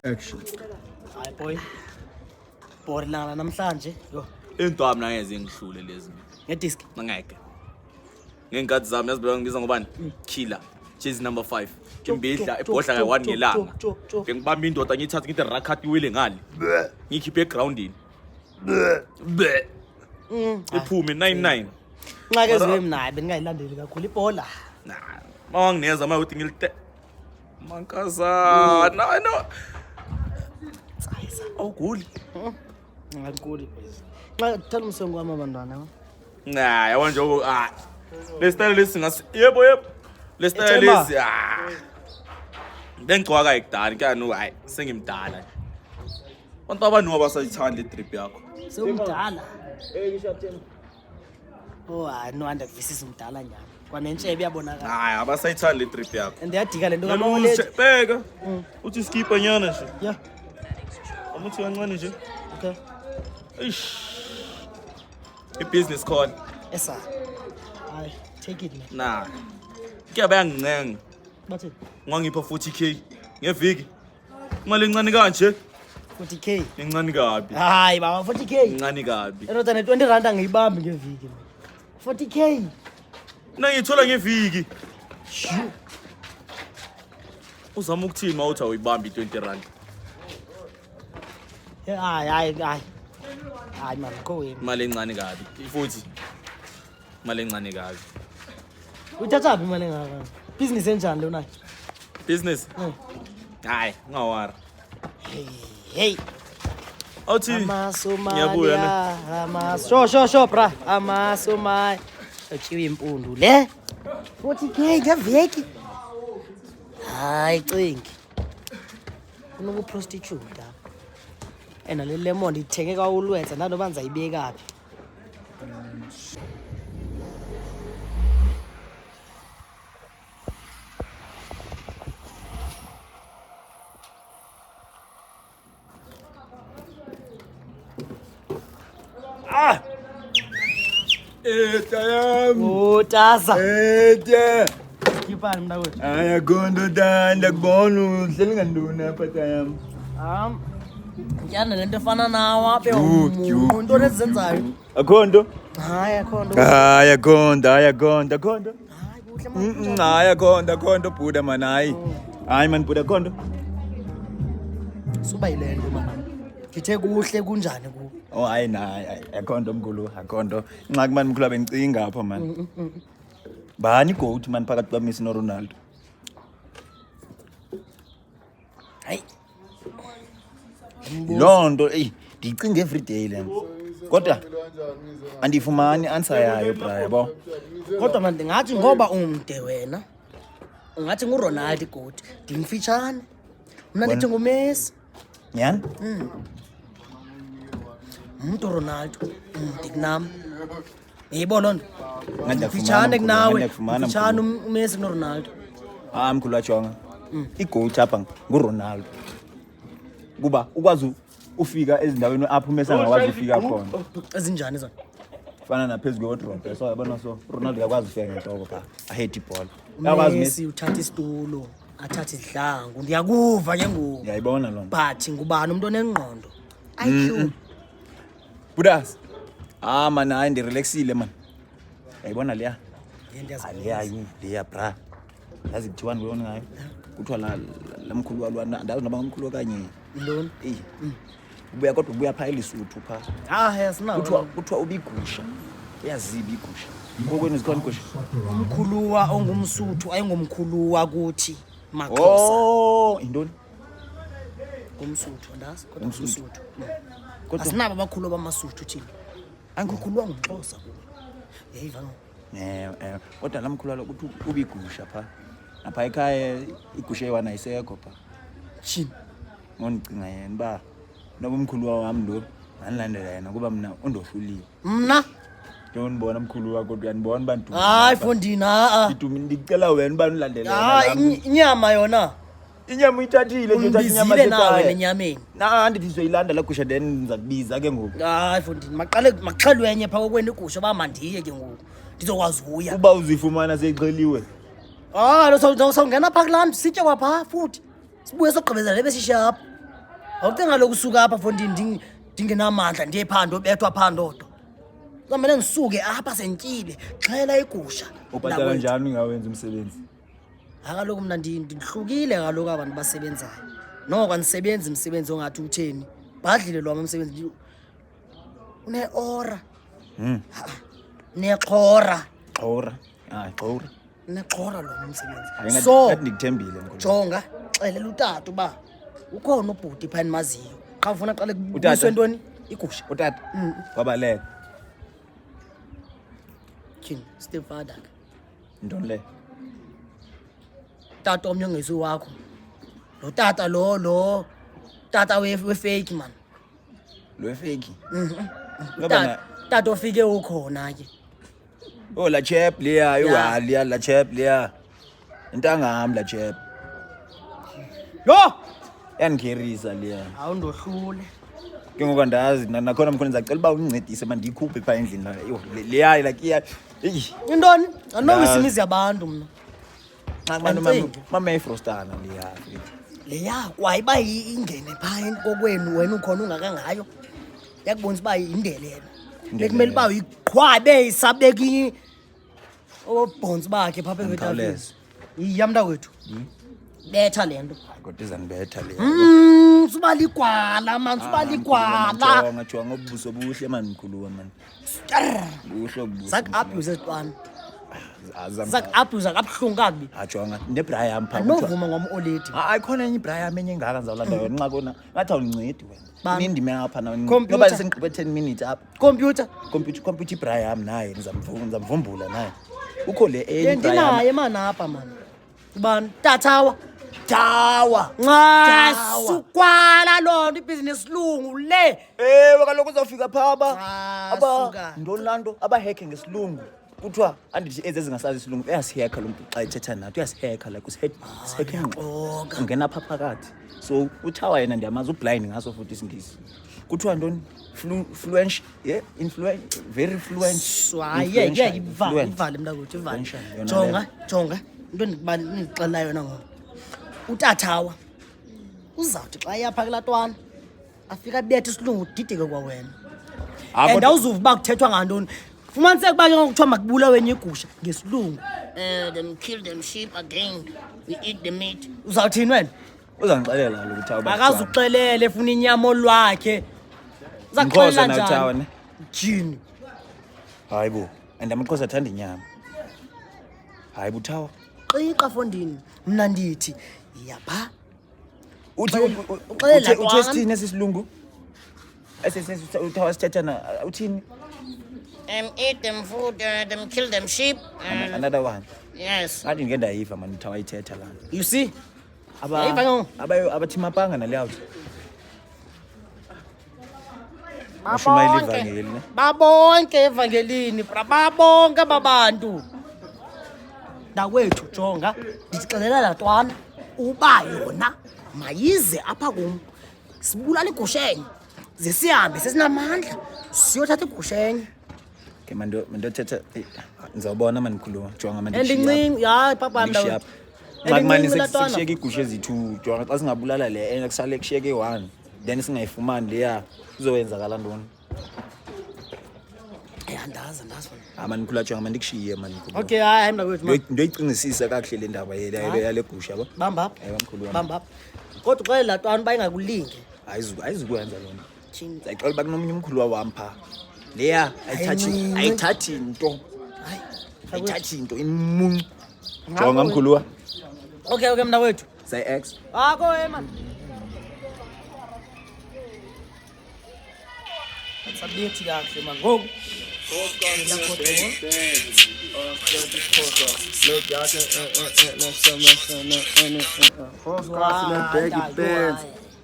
Action. Hayi boy. Borilana namhlanje. Yo. Into ami nangeze ngihlule lezi. Ngedisk. Ngeke. Ngenkathi zami yazibeka ngibiza ngobani? Killer. Chase number 5. Imbidla ebhodla kayi1 ngelanga. Ngibamba indoda ngithatha ngithi rakhat iwile ngale. Ngikhiphe egroundini. Iphume 99. Nxake ezwe mina bengayilandeli kakhulu ibhola. Nah. Mangineza mayothi ngilite. Mankazana. No. Awuguli. Ngakuli boys. Xa thatha umsongo wami abantwana. Nah, yabona nje lesitayile lesi yebo. Lesitayile lesi bengicwaka ekudala kanu hayi sengimdala. Abantu abanu abasayithanda le trip yakho. Sewumdala. Ngishatheni. Oh hayi no undervisisa umdala nyana. Kwanentshebe yabonakala. Hayi abasayithanda le trip yakho. And yadika lento kaMawoledi. Bheka. Uthi skipper nyana nje. Yeah. Umuthi kancane nje. Okay. Eish. I-business call. Esa. Hayi, take it man. Nah. Kuyaba ngincenga. Bathi Ngangipha 40k ngeviki. Imali encane kanje. 40k. Encane kabi. Hayi baba 40k. Encane kabi. Enota ne20 rand ngiyibambi ngeviki. 40k. Nangithola ngeviki. Shu. Uzama ukuthini mawuthi awuyibambi 20 rand. Hayi. Hayi man, go away. Imali encane kabi. Futhi imali encane kabi. Uthatha phi imali engaka? Business enjani lona? Business? Hayi, ngawara. Hey. Awuthi Amasomaya. Sho bra. Amasomaya. Uchiwe impundu le. 40k ngeviki. Hayi cingi. Unoku prostitute. Ena le lemon ithenge kwaulwenza nanoba ngizayibeka phi. Tayam. Utasa. Ete. Kipani mntakwethu. Ayagondo danda kubona uhleli nganduna apha tayam. Yana lento efana nawe apha umuntu onezenzayo. Agondo. Hayi akhondo. Ayagonda. Hayi kuhle manje. Ayagonda buda man hayi. Hayi man buda gondo. Suba yilento man. Ngithe kuhle kunjani ku? Oh hayi nayi agondo mkhulu agondo. Nxaki man mkhulu abencinga apha man. Bani goat man phakathi kwa Messi no Ronaldo. Hayi. Lonto ndicinga every day lena. Kodwa andifumani answer yayo bra yabo. Kodwa manje ngathi ngoba umde wena. Ungathi nguRonaldo goat. Ndimfitshane. Mina ndithi nguMessi. Nyani? Umuntu Ronaldo umde kunami. Yibona ndo. Ngandafumana kunawe. Mfitshane uMessi noRonaldo. Mkhulu wajonga. Igoat apha nguRonaldo. Kuba ukwazi ufika ezindaweni apho uMessi angakwazi ufika khona. Ezinjani zona? Fana naphezulu kwedrop. So yabona so Ronaldo yakwazi ufika ngenhloko pha. I hate ibhola. Messi uthatha isitulo, athatha idlangu. Ndiyakuva ke ngoku. Ngiyayibona lona. But ngubani umuntu onengqondo? IQ. Budas. Man hayi ndirelaxile man. Yayibona leya. Leya bra. Yazi kuthiwa ngiyona ngayo. Kuthiwa la mkhulu walwana ndazi noma ngomkhulu kanye. Ndoni? Ubuya kodwa ubuya pha elisuthu pha. Yes na. Kuthiwa ubigusha. Uyaziba igusha. kokwenu zikhona igusha. Umkhuluwa ongumsuthu ayengomkhuluwa kuthi Maxhosa. Oh, intoni? Umsuthu ndazi kodwa Umsuthu. umsuthu. Kodwa Asinabo abakhulu bamasuthu thina. Angikhuluwa ngumXhosa kulo. Yayiva ngo. Kodwa lamkhulwa ukuthi ube igusha pha. Apha ekhaya igusha eyiwana ayisekho pha. Chini. Ngondicinga yena ba noba umkhuluwa wami lo nganilandela yena kuba mina undohluliwe. Mna? Ndiyonibona umkhuluwa kodwa uyanibona bantu. Hayi Fondina Idumi ndicela wena ba nilandele hayi inyama yona. Inyama uyithathile nje uthatha inyama Umbizile nawe sekhaya. nenyameni. Ndithi sizoyilanda la gusha then ndizakubiza ke ngoku. Hayi Fondina maxhelwe enye pha kokwenu igusha bamandiye ke ngoku. Ndizokwazi uya. Uba uzifumana seyixheliwe. Ah, lo sawungena pha kulandi sitye kwapha futhi. Sibuye sogqibezela lebe sishapha. Awucinga lokusuka apha Fondina ndingenamandla ndiye phando bethwa phando. Kumele ngisuke apha sentyile xhela igusha. Ubhatala kanjani ngawenza umsebenzi? Akaloku mina ndihlukile kaloku abantu basebenzayo. Noko anisebenzi umsebenzi ongathi utheni. Badlile lo umsebenzi. Une ora. Nexhora. Xhora. Hayi xhora. Nexhora lo umsebenzi. Ngathi ndikuthembile mkhulu. Jonga, xelela utata uba ukhona ubhuti pha enimaziyo. Xa ufuna aqale kubuswe ntoni? Igusha. Utata. Wabaleka. Tyhini, stepfather. Ntoni le? Tata omnye ongesi wakho. Lo tata lo tata we-fake man. Lo fake. Tata ofike ukhona ke. Oh la chap leya iwali la chap leya. Intangami la chap. Yo! Yangikerisa leya. Awundohlule. Ke ngoku andazi nakhona mkhona ngizacela uba undincedise mandiyikhuphe pha endlini la. Yo leya like iya. Intoni? Anowisimise yabantu mna. Mama efrostana leya. Leya kwayiba ingene pha kokwenu wena ukhona ungakangayo. Yakubonisa uba indelelo. Bekumele uba uyiqhwabe isabeki obhonzi bakhe pha phezulu. Iyamnta wethu. Betha lento. Kodwa izanibetha leya. Suba ligwala man, suba ligwala. Jonga ngobuso buhle man mkhuluwa man. Buhle obuso. Zakabuse sitwana. Zakabuse kabuhlungu kabi. Jonga nebra yami pha. Anovuma ngomoledi. Ayikhona enye ibra yami enye engaka ngizawulanda yona nxa kona ngathi awuncedi wena. Nindime apha nawe. Ngoba sengiqhubhe 10 minutes apha. Computer ibra yami naye ngizamvumbula naye. Ukho le enye ibra yami. Ndinaye man apha man. Ubani? Tatawa. Tawa. Nxa sukwala lo ibhizinesi lungu le. Kaloku uzawufika pha Suka. Ntoni lanto abaheke ngesilungu. Kuthiwa andithi ezingasazi isilungu uyasiheka lo muntu xa ethetha nathi uyasiheka like usiheka ungena pha phakathi. So uThawa yena ndiyamazi ublind ngaso futhi isingisi. Kuthiwa ntoni fluent very fluent. Hayi ivale mntakwethu ivale. Jonga into ndixela yona ngoku. Utatawa uzawuthi xa yapha kulatwana afika bethe isilungu dideke kwa wena. And awuzuva uba kuthethwa ngantoni. Fumaniseke uba ke ngokuthiwa makubulawe enye igusha ngesilungu. Them kill them sheep again. We eat the meat. Uzawuthini wena? Uzangixelela lo uThawa. Akazuxelele efuna inyama olwakhe. Uzaxelela njani? Jini. Hayibo, and amaXhosa athanda inyama. Hayibo uThawa. Qiqa Fondini. Mna ndithi yapha. Uthi sithini esisilungu? uThawa sithetha na uthini? Eat them food, them kill them sheep. Another one. Yes. Ngathi ngeke ndayiva man uThawa ithetha la. You see? Abathi mapanga nale out. Bashumayela ivangeli ne. Babonke evangelini, babonke babantu. Dakwethu jonga, ndixelela latwana uba yona mayize apha kum. Sibulala igushenye. Zisihambe sesinamandla. Siyothatha igushenye. Ke mandothetha ngizawubona manikhuluma jonga manje. Endincinci, hayi papa ndawo. Manje sekushiyeka igushe ezithu jonga xa singabulala le kusale kushiyeke 1 then singayifumani leya kuzowenzakala ntoni? Andazi wena. Manikhuluma jonga mandikushiye manikhuluma. Okay, hayi mntakwethu man. Ndoyicingisisa kakuhle le ndaba yale gusha ba. Bamba apha. Hayi bamkhuluma. Bamba apha. Kodwa xele latwana bayingakulinge. Ayizukwenza lona. Ngicela uba kunomunye umkhulu wami pha. Leya ayithathi into. ayithatha into imuncu jonga mkhuluwa Okay mna wethu say x ako man sabiyethi kahle man ngoku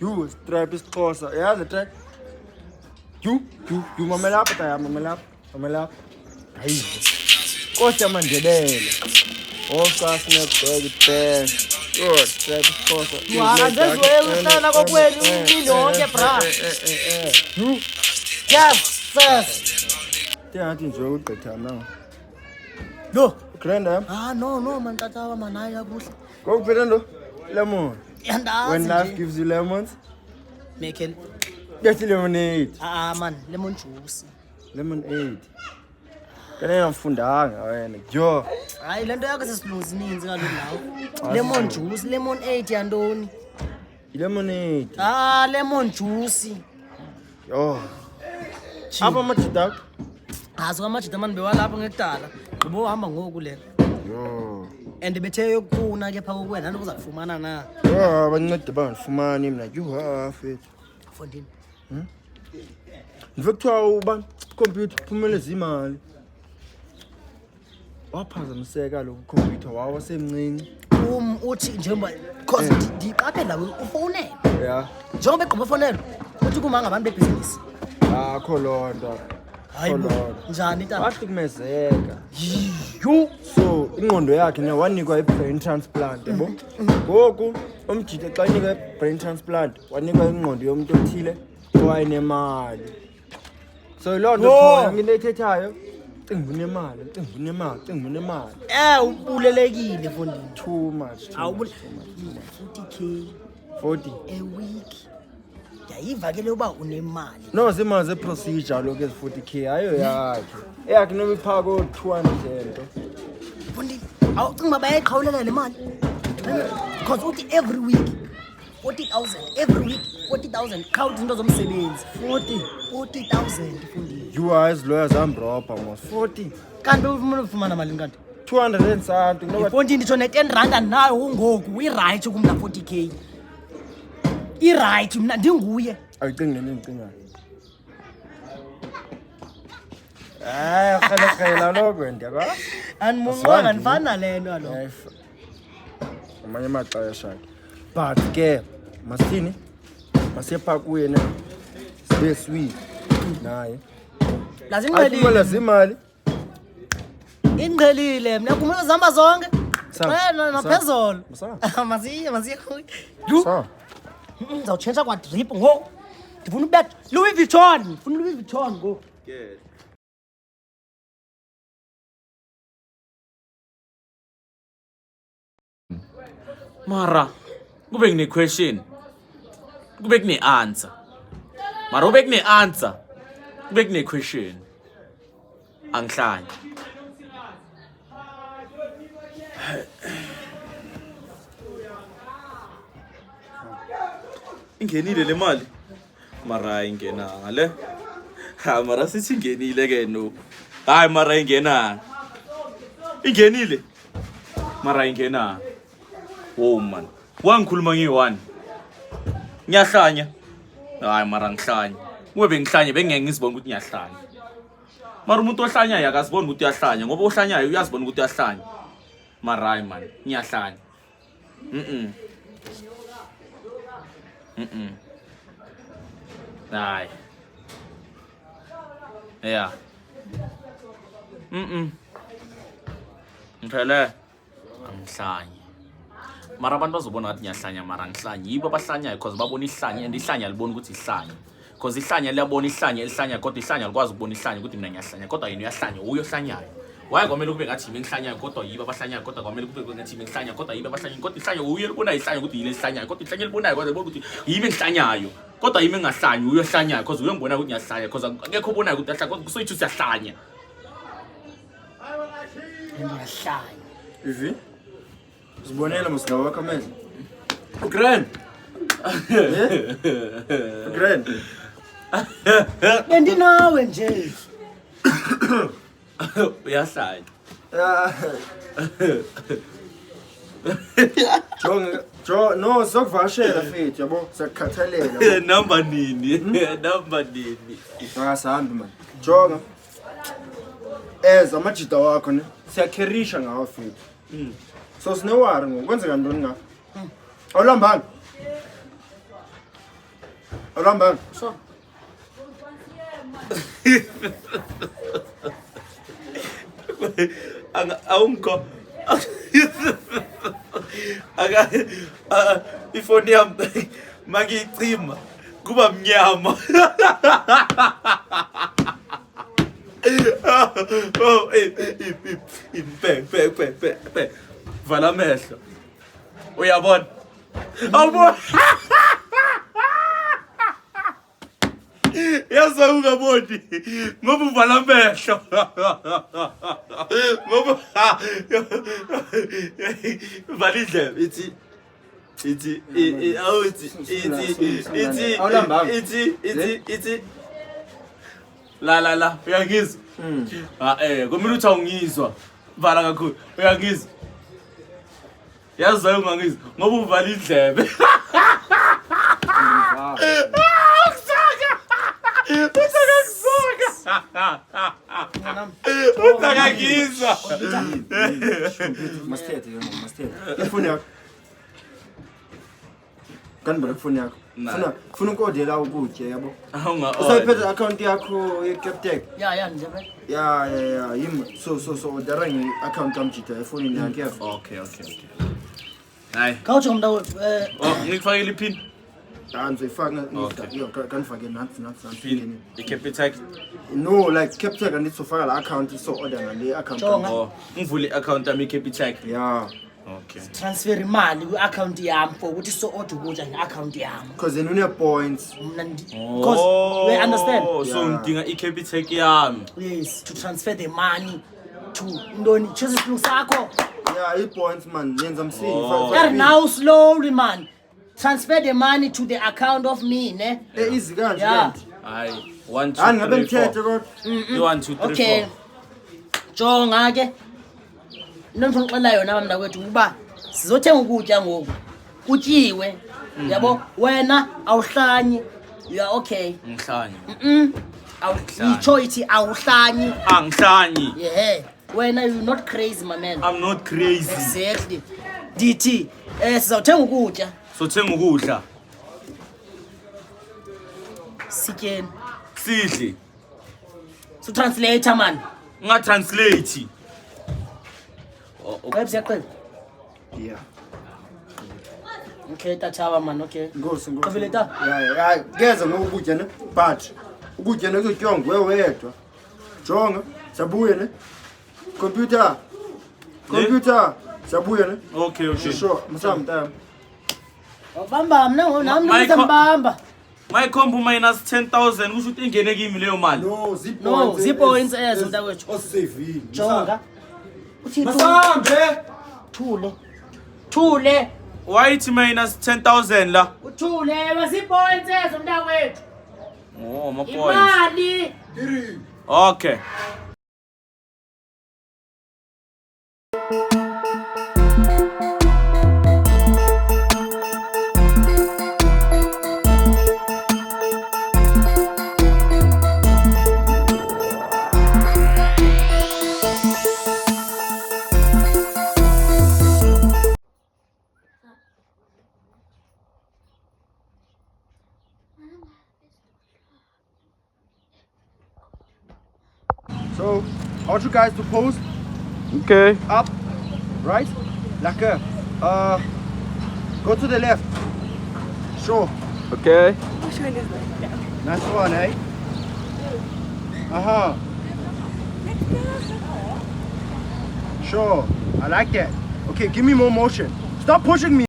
You strap isixhosa yazi track you mamela apha taya mamela hayi kodwa mandebele Oscar snap bag yo strap isixhosa uhlala kokwenu impilo yonke bra yes Tingathi nje ugqitha mna lo grand am no man tatawa man hayi kabuhle kokuphela ndo lemon yandazi when life gives you lemons Michael get lemonade man lemon juice lemonade kana ngafundanga wena jo hayi lento yakho sesilungu sininzi kaloku nawo lemon juice lemon 8 yantoni lemonade lemon juice yo apha majida azo amajida man bewalapha ngekudala ngoba uhamba ngoku le yo and bethe yokuna ke phaka kuwena nto kuzakufumana na yo abancede bangifumani mina you half it fondini Ndivekuthiwa uba computer phumeleza imali waphazamiseka lo computer wawo semncinci uthi njengoba cause ndiqaphela ufonela yeah njengoba egqoba ufonela uthi kuma ngabantu bebusiness akho lonto hayibo njani tata wahlukumezeka you so ingqondo yakhe ne wanikwa i-brain transplant yabo ngoku umjide xa inika i-brain transplant wanikwa ingqondo yomuntu othile owayenemali so loo nto khona into ethethayo cinga unemali ubulelekile fondini too much 40k 40 a week yayiva ke loba unemali no zimali ze-procedure lokhu ezi-40k ayo yakhe noba iphaa ko-200 nto fondini awucinga uba bayayiqhawulela le mali because uthi every week 40,000 every week 40,000 qhawuthi into zomsebenzi 40,000 fondini UI's lawyers amrobha mos 40 kanti ufumana malini kanti 200 and something no fondini nditsho ne-10 randa nayo ngoku irayithi kumna 40k irayithi mna ndinguye ayicingi nento endicingayo rhelekela lokho ndiyakwa andimonqanga ndifana nale nto alo amanye amaxesha ke but ke masithini masiye phaa kuye ne sibe sweet naye lazinqelile zimali inqelile mna kumele uzihamba zonke naphezolo Masa. masiye so ndizawutshentsha kwadrip ngoku ndifuna ubet Louis Vuitton ngoku Mara kube kune-question kube kune-answer mara ube kune-answer kube kune-question angihlanye ingenile le mali mara ingenanga le mara sithi ingenile ke no hayi mara ingenanga ingenile mara ingenanga wow man wangikhuluma ngi1 ngiyahlanya hayi mara ngihlanya ube bengihlanye bengeke ngizibone ukuthi ngiyahlanya mara umuntu ohlanyayo akaziboni ukuthi uyahlanya ngoba ohlanyayo uyazibona ukuthi uyahlanya mara hayi man ngiyahlanya hayi yeah ngiphele angihlanye mara abantu bazobona ngathi ngiyahlanya mara ngihlanye yibo abahlanyayo because babona ihlanye and ihlanya libona ukuthi ihlanye because ihlanya liyabona ihlanye elihlanya kodwa ihlanya likwazi ukubona ihlanye ukuthi mina ngiyahlanya kodwa yena uyahlanya uyo ohlanyayo waye kwamele kube ngathi yimi ngihlanyayo kodwa yibo abahlanyayo kodwa kwamele kube ngathi yimi ngihlanya kodwa yibo abahlanyayo kodwa ihlanya uyo libona ihlanya ukuthi yile ihlanyayo kodwa ihlanya libonayo kodwa libona ukuthi yimi ngihlanyayo kodwa yimi ngahlanyi uyo ohlanyayo because uyo ngibona ukuthi ngiyahlanya because akekho obonayo ukuthi uyahlanya kodwa kusoyithi usiyahlanya ndiyahlanya ivi Zibonela musika wakho manje. Grand. Grand. Bendinawe nje. Uyahlanya. Jo, no, sokuvashela mfethu yabo, sakukhathalela. Number nini? Number nini? Akasahambi man. Jonga. Amajita wakho ne siyakherisha ngawo mfethu. So sinewari ngokwenzeka ntoni ngawo? Awulambanga. Awulambanga. So. Awungikho. Ifoni yami mangiyicima kuba mnyama. Oh, pe. Vala amehlo. Uyabona? Awubona? Yaza ungaboni ngoba uvala amehlo. Ngoba vala indlebe ithi ithi la uyangizwa? Kumele uthi awungizwa vala kakhulu uyangizwa? Yazi ungangizwa ngoba uvala indlebe. Utakakizwa. Masithethe. Ifoni yakho. Kanibona ifoni yakho. Funa ukodela ukutya yabo. Usayiphethe account yakho ye-Capitec. Yeah, nje phela. Yeah, yimi. So odara nge-account kamjita efonini yakhe yabo. Okay. Hayi. Khawuthi ngomntakwethu Ngikufakele ipin. Ngizoyifaka Okay. kanifake nansi. Pin. I-Capitec. No, like Capitec anizofaka la account so order ngale account. Jonga. Ngivule i-account yami i-Capitec. Yeah. Okay. transfer imali kwi-account yami for ukuthi so-order ukutya nge-account yami. Because then une-points. Mna because we understand. So ngidinga i-Capitec yami. Yes, to transfer the money to ntoni choose isilungu sakho. Yeah, i-points man yenza msini. Very now slowly man. Transfer the money to the account of me, ne? Easy kanje. Yeah. Hayi 1 2 Angabe 3 ngithethe 4. kodwa. 1 2 3 Okay. 4. Jonga ke. Into ngixoxela yona mama kwethu ukuba sizothenga ukutya ngoku. Kutyiwe. Yabo wena awuhlanyi. You are okay. Ngihlanye. Awuhlanyi. Ithi awuhlanyi. Angihlanyi. Yeah. Wena you not crazy my man. I'm not crazy. Exactly. DT sizothenga ukutya. So thenga ukudla. Sityeni. Sidle. So translator man. Nga translate. Webs yaqela. Yeah. Okay tatawa man okay. Ngosi. Qobele ta. Yeah. Ngeze ngokutya ne but ukutya nekutyiwa nguwe wedwa. Jonga, sabuye ne. Computer. Sabuye ne. Okay. Sure, msamta. Bamba mna nami ngizambamba. My combo minus 10,000 kusho ukuthi ingene kimi leyo mali. No, zip No, zipoints ezo mntakwethu. Osavile. Jonga. Uthi Masambe. Thule. Why it minus 10,000 la? Uthule wazipoints ezo mntakwethu. Oh, my points. Imali. Okay. So, I want you guys to pose Okay. up, right? Like go to the left. Sure. Okay. Nice one, eh? Sure. I like that. Okay, give me more motion. Stop pushing me.